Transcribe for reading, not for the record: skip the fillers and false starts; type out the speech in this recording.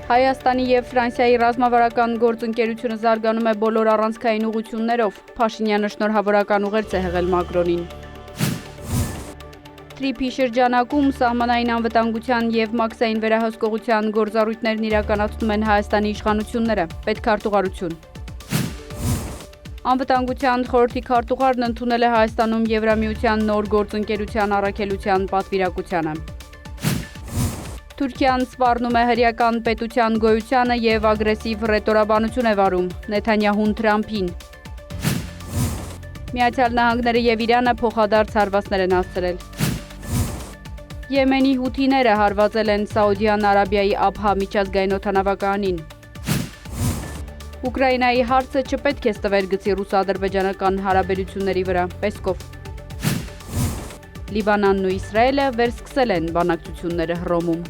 Հայաստանի և Ֆրանսիայի ռազմավարական գործընկերությունը զարգանում է բոլոր առանցքային ուղղություններով, Փաշինյանը շնորհավորական ուղերձ է հղել Մակրոնին։ Թրիփի շրջանակում սահմանային անվտանգության և մաքսային վերահսկողության գործառույթներն իրականացնում են Հայաստանի իշխանությունները, պետքարտուղարություն։ Անվտանգության խորհրդի քարտուղարն ընդունել է Հայաստանում Եվրամիության նոր գործընկերության առաքելության պատվիրակությանը։ Թուրքիան սպառնում է հրեական պետության գոյությանը և ագրեսիվ ռետորաբանություն է վարում, Նեթանյահուն Թրամփին։ Միացյալ Նահանգները և Իրանը փոխադարձ հարվածներ են հասցրել։ Եմենի հութիները հարվածել են Սաուդյան Արաբիայի Աբհա միջազգային օդանավակայանին։ Ուկրաինայի հարցը չպետք է ստվեր գցի ռուս-ադրբեջանական հարաբերությունների վրա, Պեսկով։ Լիբանանն ու Իսրայելը վերսկսել են բանակցությունները Հռոմում։